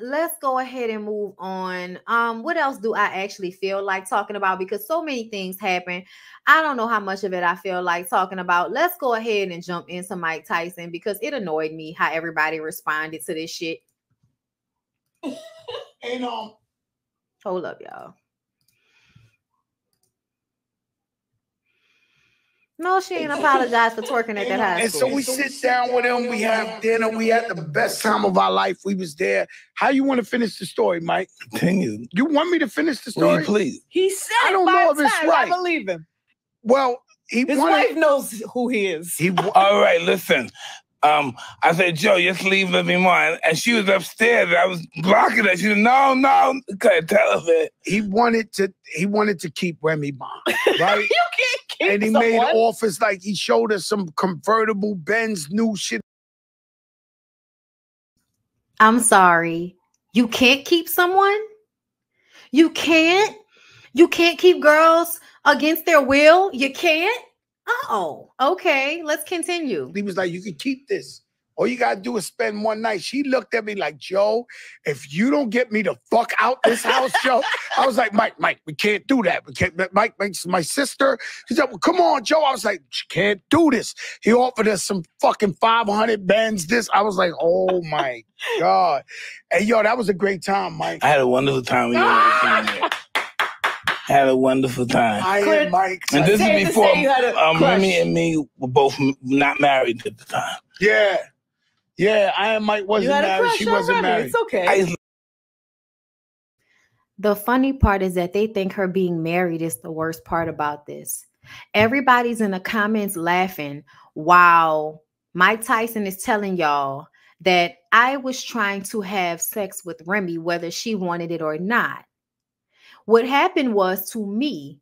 Let's go ahead and move on. What else do I actually feel like talking about? Because so many things happen. I don't know how much of it I feel like talking about. Let's go ahead and jump into Mike Tyson because it annoyed me how everybody responded to this shit. And hold up, y'all. No, she ain't apologized for twerking at that high and school. so we sit down with him, we have dinner, we had the best time of our life. We was there. How you want to finish the story, Mike? Continue. You want me to finish the story? Will you please? He said I don't know if it's right. I believe him. Well, his wife knows who he is. All right, listen. I said, Joe, just leave Remy mine. And she was upstairs. I was blocking her. She said, no, couldn't tell her that. He wanted to keep Remy mine, right? You can't keep and he someone. made offers, like he showed us some convertible Benz, new shit. I'm sorry. You can't keep someone? You can't? You can't keep girls against their will? You can't? Oh, okay. Let's continue. He was like, you can keep this. All you gotta do is spend one night. She looked at me like, Joe, if you don't get me the fuck out this house, Joe. I was like, Mike, we can't do that. We can't. Mike's my sister. He said, well, come on, Joe. I was like, you can't do this. He offered us some fucking 500 Benz. This. I was like, oh my God. Hey, yo, that was a great time, Mike. I had a wonderful time with you. Had a wonderful time. I am Mike. And this is before Remy and me were both not married at the time. Yeah, I and Mike wasn't married. She wasn't married. It's okay. The funny part is that they think her being married is the worst part about this. Everybody's in the comments laughing while Mike Tyson is telling y'all that I was trying to have sex with Remy, whether she wanted it or not. What happened was, to me,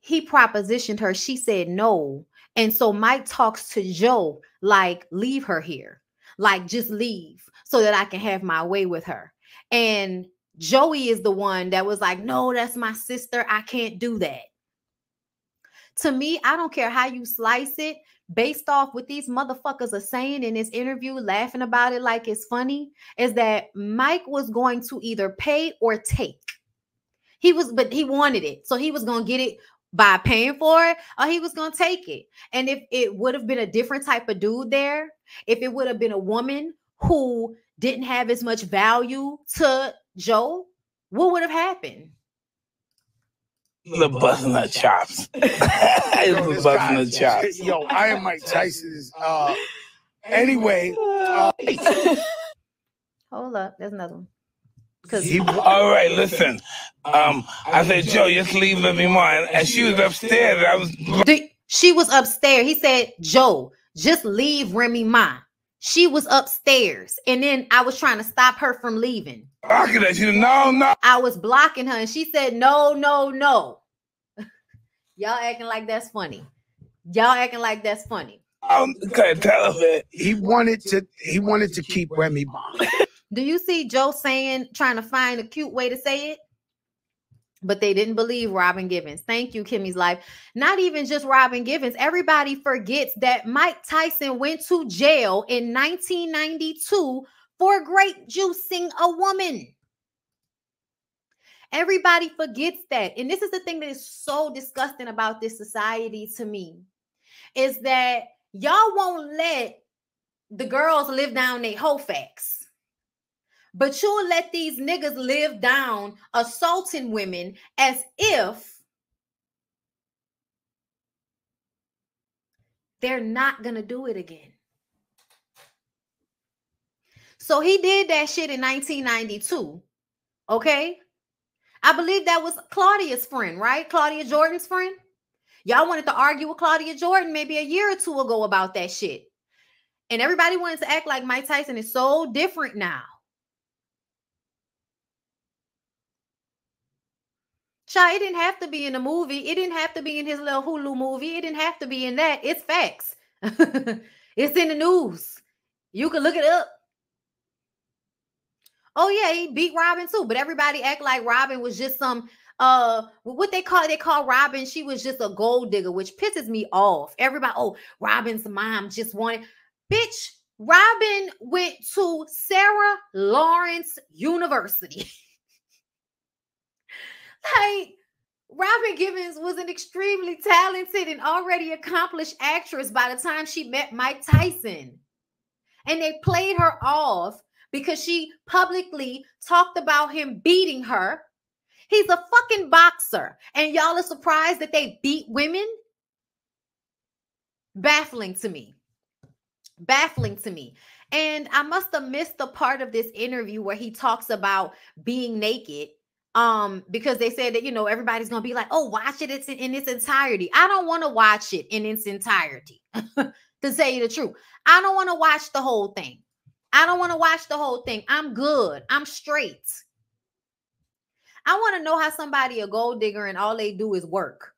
he propositioned her. She said no. And so Mike talks to Joe like, leave her here. Like, just leave so that I can have my way with her. And Joey is the one that was like, no, that's my sister. I can't do that. To me, I don't care how you slice it, based off what these motherfuckers are saying in this interview, laughing about it like it's funny, is that Mike was going to either pay or take. But he wanted it. So he was going to get it by paying for it, or he was going to take it. And if it would have been a different type of dude there, if it would have been a woman who didn't have as much value to Joe, what would have happened? The busting her chops. The busting her chops. Yo, I am Mike Tyson's. Anyway. Hold up. There's another one. All right, listen. I said, Joe, just leave Remy mine. And she was upstairs. She was upstairs. He said, Joe, just leave Remy mine. She was upstairs. And then I was trying to stop her from leaving. Blocking her. She said, no. I was blocking her. And she said, no. Y'all acting like that's funny. I couldn't tell her that. He wanted to keep Remy mine. Do you see Joe trying to find a cute way to say it? But they didn't believe Robin Givens. Thank you, Kimmy's Life. Not even just Robin Givens. Everybody forgets that Mike Tyson went to jail in 1992 for grape juicing a woman. Everybody forgets that. And this is the thing that is so disgusting about this society to me, is that y'all won't let the girls live down their whole facts. But you'll let these niggas live down assaulting women as if they're not going to do it again. So he did that shit in 1992. Okay? I believe that was Claudia's friend, right? Claudia Jordan's friend. Y'all wanted to argue with Claudia Jordan maybe a year or two ago about that shit. And everybody wanted to act like Mike Tyson is so different now. Child, it didn't have to be in the movie. It didn't have to be in his little Hulu movie. It didn't have to be in that. It's facts. It's in the news. You can look it up. Oh, yeah, he beat Robin too. But everybody act like Robin was just some, what they call Robin, she was just a gold digger, which pisses me off. Everybody, oh, Robin's mom just wanted. Bitch, Robin went to Sarah Lawrence University. Like, Robin Givens was an extremely talented and already accomplished actress by the time she met Mike Tyson. And they played her off because she publicly talked about him beating her. He's a fucking boxer. And y'all are surprised that they beat women? Baffling to me. Baffling to me. And I must have missed the part of this interview where he talks about being naked. Because they said that, you know, everybody's gonna be like, oh, watch it in its entirety. I don't want to watch it in its entirety. To tell you the truth, I don't want to watch the whole thing. I don't want to watch the whole thing. I'm good. I'm straight. I want to know how somebody a gold digger and all they do is work.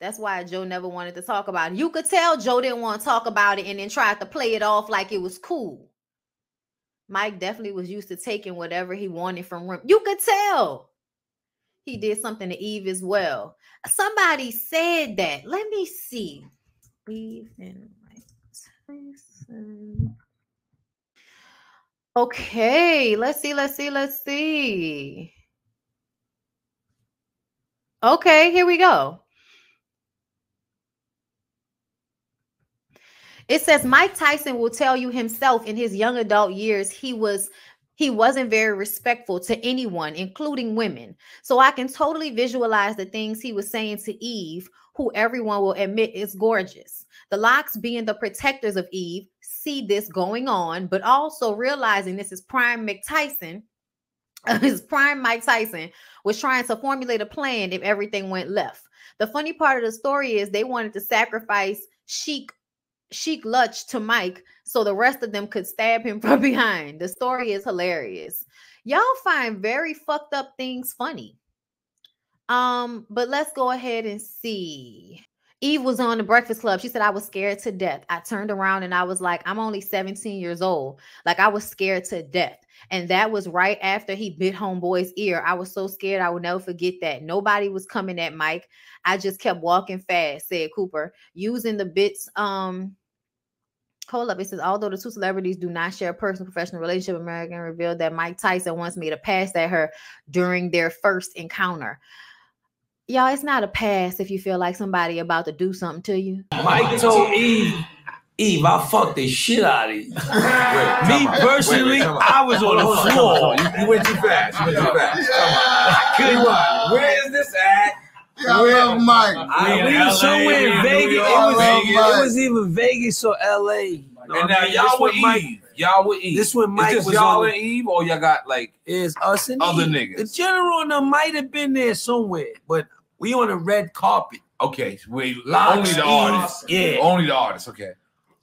That's why Joe never wanted to talk about it. You could tell Joe didn't want to talk about it and then tried to play it off like it was cool. Mike definitely was used to taking whatever he wanted from Remy. You could tell. He did something to Eve as well. Somebody said that. Let me see. Eve and Mike Tyson. Okay, let's see. Okay, here we go. It says Mike Tyson will tell you himself in his young adult years he wasn't very respectful to anyone, including women. So I can totally visualize the things he was saying to Eve, who everyone will admit is gorgeous. The Locks, being the protectors of Eve, see this going on, but also realizing this is prime Mike Tyson. His prime Mike Tyson was trying to formulate a plan if everything went left. The funny part of the story is they wanted to sacrifice Sheik Lutch to Mike so the rest of them could stab him from behind. The story is hilarious. Y'all find very fucked up things funny. But let's go ahead and see. Eve was on the Breakfast Club. She said, I was scared to death. I turned around and I was like, I'm only 17 years old. Like, I was scared to death. And that was right after he bit homeboy's ear. I was so scared. I would never forget that. Nobody was coming at Mike. I just kept walking fast, said Cooper, using the bits. Hold up. It says, although the two celebrities do not share a personal professional relationship, American revealed that Mike Tyson once made a pass at her during their first encounter. Y'all, it's not a pass if you feel like somebody about to do something to you. Mike told Eve, I fucked the shit out of you. Me personally, I was on the floor. You went too fast. Where is this at? I love Mike. We were somewhere in Vegas. It was even Vegas or LA. And now y'all with Eve. Y'all with Eve. This when Mike was y'all and Eve, or y'all got like is us and other Eve. niggas. The general and them might have been there somewhere, but we on a red carpet. Okay, only the Eve, artists. Yeah, only the artists. Okay.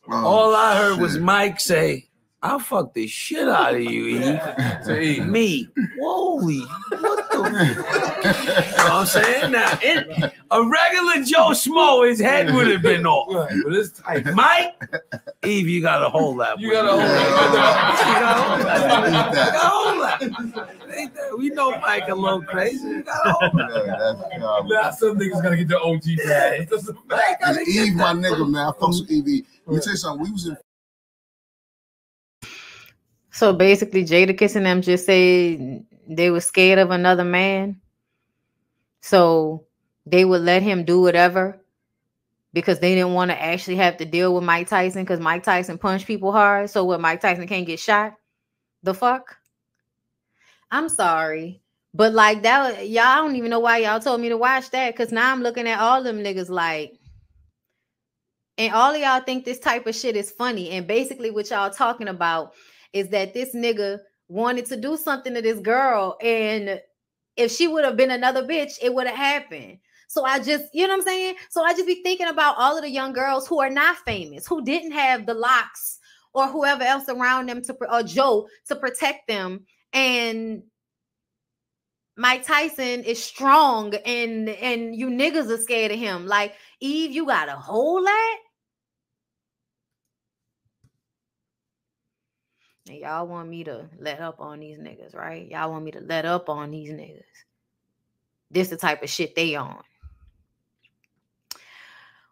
All I heard was Mike say, I fucked the shit out of you, Eve. Me. Holy, what the you know what I'm saying? Now, a regular Joe Schmo, his head would have been off. Right, but it's tight. Mike, Eve, you got to hold that. You got to hold that. We know Mike a little crazy. You got to hold that. Now some niggas got to get the OG pass. Eve, my nigga, man. I fucks with Eve. Let me tell you something. We was in. So basically, Jadakiss and them just say they were scared of another man. So they would let him do whatever because they didn't want to actually have to deal with Mike Tyson because Mike Tyson punched people hard. So what, Mike Tyson can't get shot? The fuck? I'm sorry. But like that, y'all, I don't even know why y'all told me to watch that because now I'm looking at all them niggas like, and all of y'all think this type of shit is funny. And basically what y'all talking about is that this nigga wanted to do something to this girl. And if she would have been another bitch, it would have happened. So I just, you know what I'm saying? So I just be thinking about all of the young girls who are not famous, who didn't have the Locks or whoever else around them or Joe to protect them. And Mike Tyson is strong and you niggas are scared of him. Like, Eve, you got a whole lot? And y'all want me to let up on these niggas, right? Y'all want me to let up on these niggas. This the type of shit they on.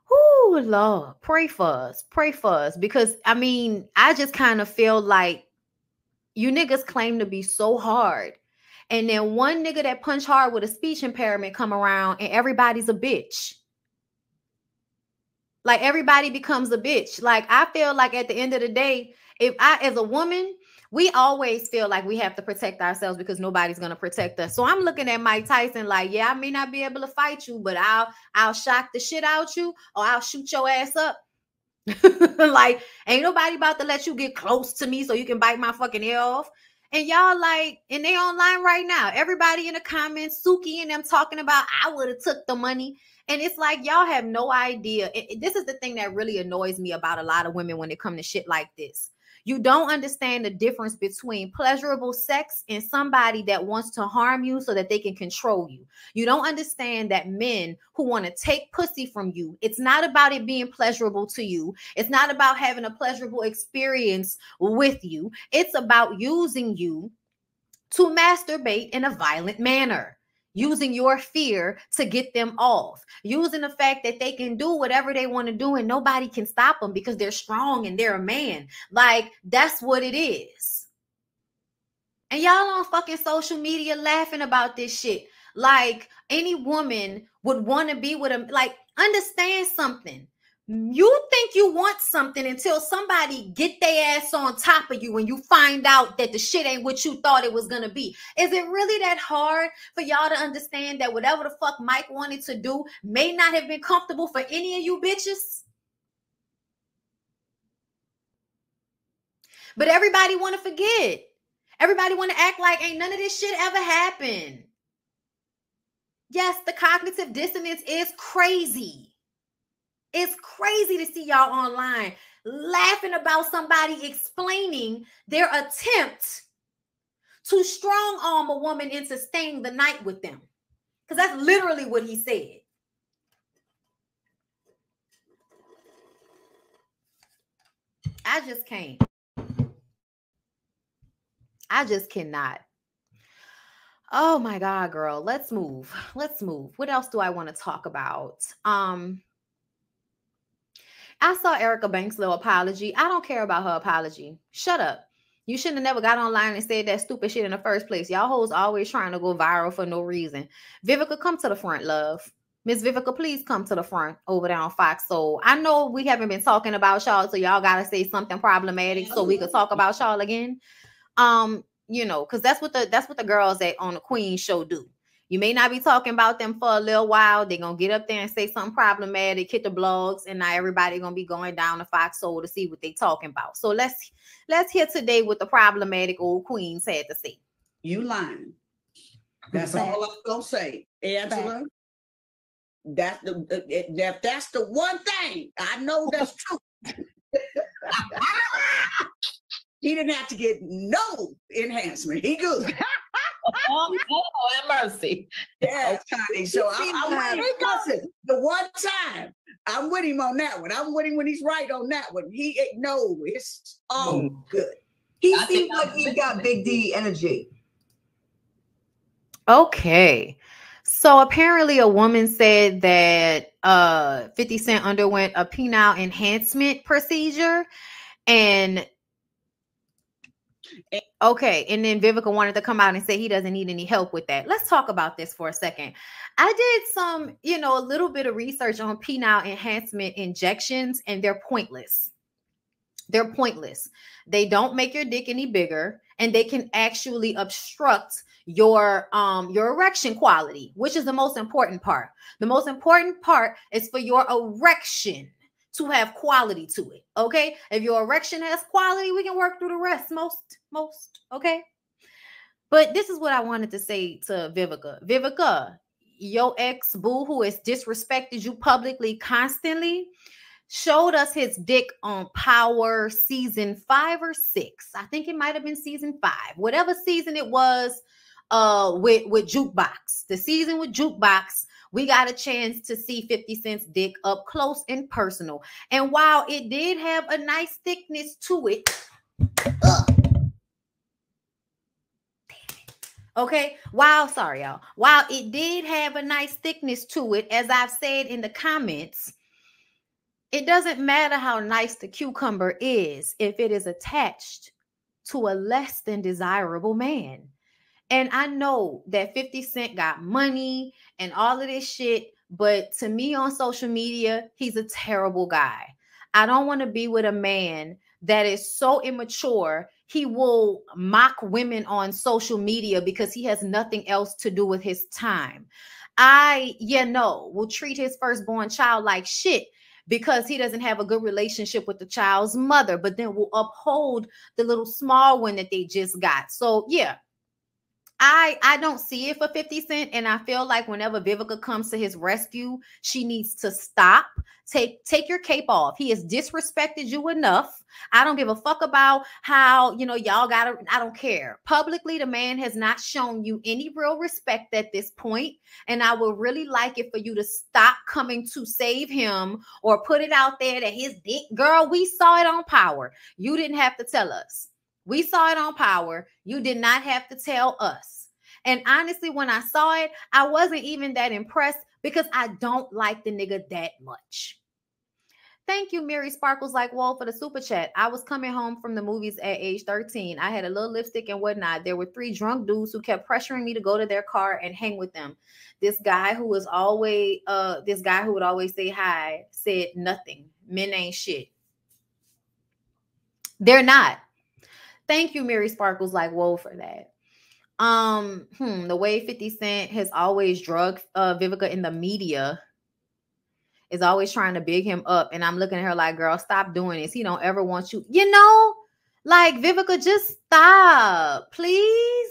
Whoo. Oh Lord, pray for us, because I mean, I just kind of feel like you niggas claim to be so hard, and then one nigga that punch hard with a speech impairment come around, and everybody's a bitch. Like everybody becomes a bitch. Like I feel like at the end of the day, if I, as a woman, we always feel like we have to protect ourselves because nobody's gonna protect us. So I'm looking at Mike Tyson like, yeah, I may not be able to fight you, but I'll shock the shit out you, or I'll shoot your ass up. Like, ain't nobody about to let you get close to me so you can bite my fucking ear off. And y'all like, and they online right now. Everybody in the comments, Suki and them talking about, I would have took the money. And it's like, y'all have no idea. This is the thing that really annoys me about a lot of women when it comes to shit like this. You don't understand the difference between pleasurable sex and somebody that wants to harm you so that they can control you. You don't understand that men who want to take pussy from you, it's not about it being pleasurable to you. It's not about having a pleasurable experience with you. It's about using you to masturbate in a violent manner. Using your fear to get them off, using the fact that they can do whatever they want to do and nobody can stop them because they're strong and they're a man. Like, that's what it is. And y'all on fucking social media laughing about this shit. Like, any woman would want to be with him. Like, understand something. You think you want something until somebody get their ass on top of you and you find out that the shit ain't what you thought it was gonna be. Is it really that hard for y'all to understand that whatever the fuck Mike wanted to do may not have been comfortable for any of you bitches? But everybody want to forget. Everybody want to act like ain't none of this shit ever happened. Yes, the cognitive dissonance is crazy. It's crazy to see y'all online laughing about somebody explaining their attempt to strong arm a woman into staying the night with them. Because that's literally what he said. I just can't. I just cannot. Oh my God, girl. Let's move. Let's move. What else do I want to talk about? I saw Erica Banks' little apology. I don't care about her apology. Shut up. You shouldn't have never got online and said that stupid shit in the first place. Y'all hoes always trying to go viral for no reason. Vivica, come to the front, love. Miss Vivica, please come to the front over there on Fox Soul. I know we haven't been talking about y'all, so y'all got to say something problematic so we could talk about y'all again. You know, because that's what the girls on the Queen show do. You may not be talking about them for a little while. They're going to get up there and say something problematic, hit the blogs, and now everybody going to be going down to Fox Soul to see what they talking about. So let's hear today what the problematic old queens had to say. You lying. That's all I'm going to say. Angela, that's the one thing I know that's true. He didn't have to get no enhancement. He good. Oh, mercy. Yeah, honey. So I'm listen, the one time I'm with him on that one. I'm with him when he's right on that one. He no, it's all good. He seems like he got Big D energy. Okay. So apparently a woman said that 50 Cent underwent a penile enhancement procedure, and okay, and then Vivica wanted to come out and say he doesn't need any help with that. Let's talk about this for a second. I did some, a little bit of research on penile enhancement injections, and they're pointless. They're pointless. They don't make your dick any bigger, and they can actually obstruct your erection quality, which is the most important part. The most important part is for your erection to have quality to it. Okay. If your erection has quality, we can work through the rest. Most. Okay. But this is what I wanted to say to Vivica. Vivica, your ex-boo who has disrespected you publicly constantly showed us his dick on Power season 5 or 6. I think it might have been season 5. Whatever season it was with Jukebox. The season with Jukebox, we got a chance to see 50 Cent's dick up close and personal. And while it did have a nice thickness to it, okay, while it did have a nice thickness to it, as I've said in the comments, It doesn't matter how nice the cucumber is if it is attached to a less than desirable man. And I know that 50 Cent got money and all of this shit, but to me on social media, he's a terrible guy. I don't want to be with a man that is so immature, he will mock women on social media because he has nothing else to do with his time. Will treat his firstborn child like shit because he doesn't have a good relationship with the child's mother, but then will uphold the little small one that they just got. So yeah, I don't see it for 50 Cent, and I feel like whenever Vivica comes to his rescue, she needs to stop. Take your cape off. He has disrespected you enough. I don't give a fuck about how, y'all gotta, I don't care. Publicly, the man has not shown you any real respect at this point, and I would really like it for you to stop coming to save him or put it out there that his dick, girl, we saw it on Power. You didn't have to tell us. We saw it on Power. You did not have to tell us. And honestly, when I saw it, I wasn't even that impressed because I don't like the nigga that much. Thank you, Mary Sparkles Like Wall, for the super chat. I was coming home from the movies at age 13. I had a little lipstick and whatnot. There were 3 drunk dudes who kept pressuring me to go to their car and hang with them. This guy who would always say hi said nothing. Men ain't shit. They're not. Thank you, Mary Sparkles Like Whoa, for that. The way 50 Cent has always drugged Vivica in the media is always trying to big him up. And I'm looking at her like, girl, stop doing this. He don't ever want you. Like, Vivica, just stop, please.